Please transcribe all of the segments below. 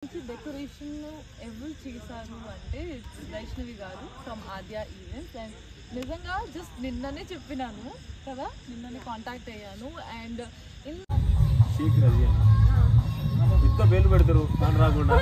Decoration ఎవరు చేశారు అంటే వైష్ణవి గారు ఫ్రమ్ ఆద్య ఈవెంట్స్. అండ్ నిజంగా జస్ట్ నిన్ననే చెప్పినాను కదా, నిన్ననే కాంటాక్ట్ అయ్యాను. అండ్ ఇంత వేలు పెడతారు దాని రాకుండా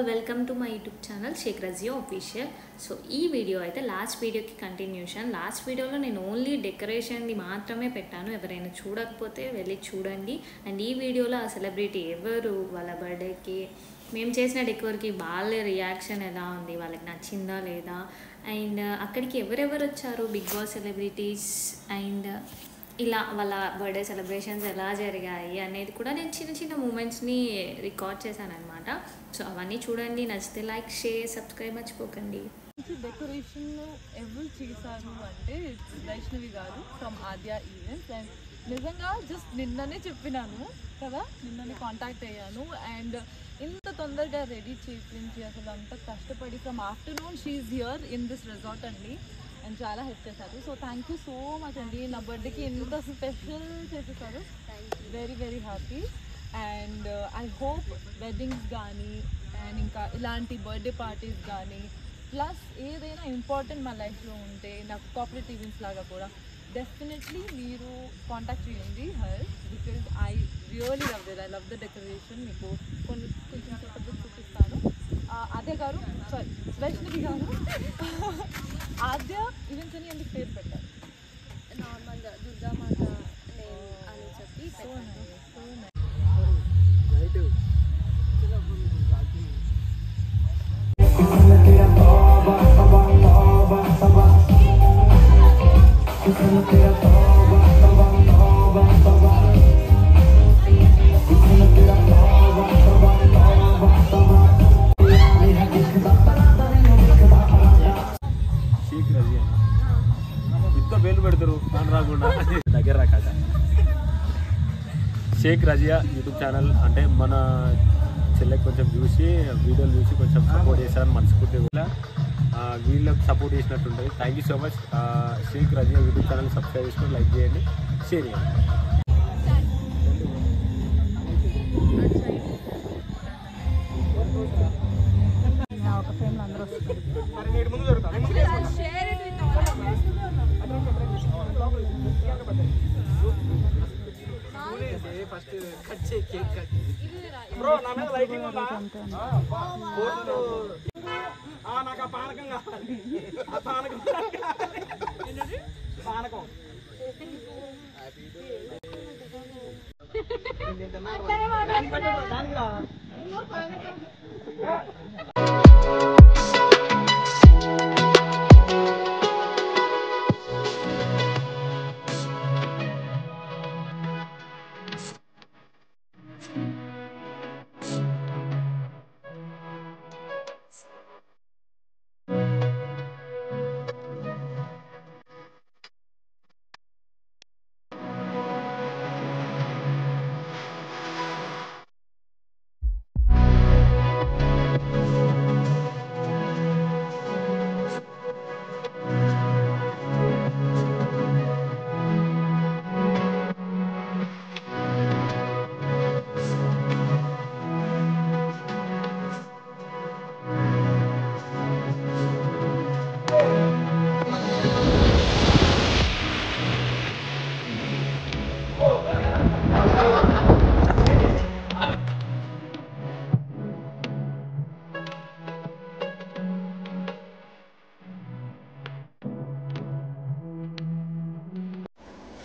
welcome to my YouTube channel Shaik Razia official. So ఈ వీడియో అయితే లాస్ట్ వీడియోకి కంటిన్యూషన్. లాస్ట్ వీడియోలో నేను ఓన్లీ డెకరేషన్ది మాత్రమే పెట్టాను, ఎవరైనా చూడకపోతే వెళ్ళి చూడండి. అండ్ ఈ వీడియోలో ఆ సెలబ్రిటీ ఎవరు, వాళ్ళ బర్త్డేకి మేము చేసిన డెకోర్కి వాళ్ళ రియాక్షన్ ఎలా ఉంది, వాళ్ళకి నచ్చిందా లేదా, అండ్ అక్కడికి ఎవరెవరు వచ్చారు, బిగ్ బాస్ సెలబ్రిటీస్, అండ్ ఇలా వాళ్ళ బర్త్డే సెలబ్రేషన్స్ ఎలా జరిగాయి అనేది కూడా నేను చిన్న చిన్న మూమెంట్స్ని రికార్డ్ చేశాను అనమాట. సో అవన్నీ చూడండి, నచ్చితే లైక్, షేర్, సబ్స్క్రైబ్ మర్చిపోకండి. డెకరేషన్ ఎవరు చేశారు అంటే వైష్ణవి గారు ఫ్రమ్ ఆద్య ఈవెంట్స్. అండ్ నిజంగా జస్ట్ నిన్ననే చెప్పినాను కదా, నిన్ననే కాంటాక్ట్ అయ్యాను. అండ్ ఇంత తొందరగా రెడీ చేయించి అసలు అంత కష్టపడి from afternoon she here in this resort అండి. అండ్ చాలా హెల్ప్ చేశారు. So thank you so much అండి. నా బర్త్డేకి ఎంత స్పెషల్ చేసేసారు, very very happy. And I hope weddings కానీ అండ్ ఇంకా ఇలాంటి బర్త్డే పార్టీస్ కానీ ప్లస్ ఏదైనా ఇంపార్టెంట్ మా లైఫ్లో ఉంటే నాకు కార్పొరేట్ ఈవెంట్స్ లాగా కూడా డెఫినెట్లీ మీరు కాంటాక్ట్ చేయండి her, because I really love it. I love the decoration. మీకు కొంచెం సెటప్ చూపిస్తాను. ఆద్య గారు, సారీ వైష్ణవి గారు ఆద్య ఈవెంట్స్ అని ఎందుకు పేరు పెట్టారు? నార్మల్గా దుర్గామాత నేమ్ అని చెప్పి వేలు పెడతారు దాని రాకుండా దగ్గర రాక షేక్ రజియా యూట్యూబ్ ఛానల్ అంటే మన చెల్లెకి కొంచెం చూసి వీడియోలు చూసి కొంచెం సపోర్ట్ చేశారని మనస్ఫూర్తిగా కూడా వీళ్ళకి సపోర్ట్ చేసినట్టుంటుంది. Thank you so much. Sheikh Razia YouTube channel subscribe చేసుకొని లైక్ చేయండి, షేర్ చేయండి. ఒక ఫ్రేమ్లో అందరూ వస్తారు. ఫస్ట్ కట్ చేయి, కేక్ కట్ బ్రో. నా మీద లైటింగ్ ఉందా? నాకు ఆ పానకం కావాలి, ఆ పానకం పానకం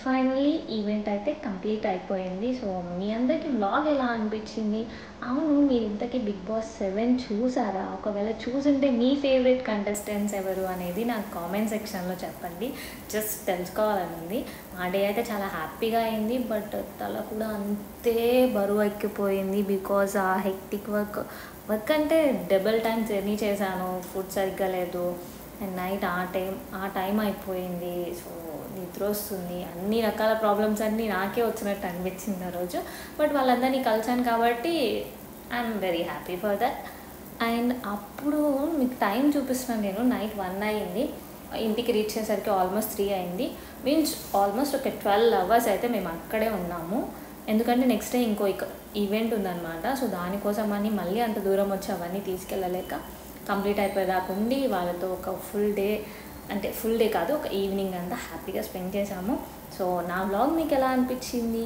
ఫైనలీ ఈవెంట్ అయితే కంప్లీట్ అయిపోయింది. సో మీ అందరికీ వ్లాగ్ ఎలా అనిపించింది? అవును, మీరు ఇంతకీ బిగ్ బాస్ 7 చూసారా? ఒకవేళ చూసుంటే మీ ఫేవరెట్ కంటెస్టెంట్స్ ఎవరు అనేది నాకు కామెంట్ సెక్షన్లో చెప్పండి. జస్ట్ తెలుసుకోవాలని. మా డే అయితే చాలా హ్యాపీగా అయింది, బట్ తల కూడా అంతే బరువు ఎక్కిపోయింది బికాజ్ ఆ హెక్టిక్ వర్క్ వర్క్ అంటే డబుల్ టైం జర్నీ చేశాను, ఫుడ్ సరిగ్గా లేదు, అండ్ నైట్ ఆ టైం అయిపోయింది. సో నిద్ర వస్తుంది, అన్ని రకాల ప్రాబ్లమ్స్ అన్నీ నాకే వచ్చినట్టు అనిపించింది ఆ రోజు. బట్ వాళ్ళందరినీ కలిసాను కాబట్టి I'm very happy for that. And అప్పుడు మీకు టైం చూపిస్తున్నాను నేను. నైట్ 1 అయింది, ఇంటికి రీచ్ అయ్యేసరికి ఆల్మోస్ట్ 3 అయింది. మీన్స్ ఆల్మోస్ట్ ఒక 12 hours అయితే మేము అక్కడే ఉన్నాము. ఎందుకంటే నెక్స్ట్ డే ఇంకో ఈవెంట్ ఉందన్నమాట. సో దానికోసం అని మళ్ళీ అంత దూరం వచ్చి అవన్నీ తీసుకెళ్ళలేక కంప్లీట్ అయిపోయేదాకా ఉండి వాళ్ళతో ఒక ఫుల్ డే కాదు, ఒక ఈవినింగ్ అంతా హ్యాపీగా స్పెండ్ చేసాము. సో నా వ్లాగ్ మీకు ఎలా అనిపించింది?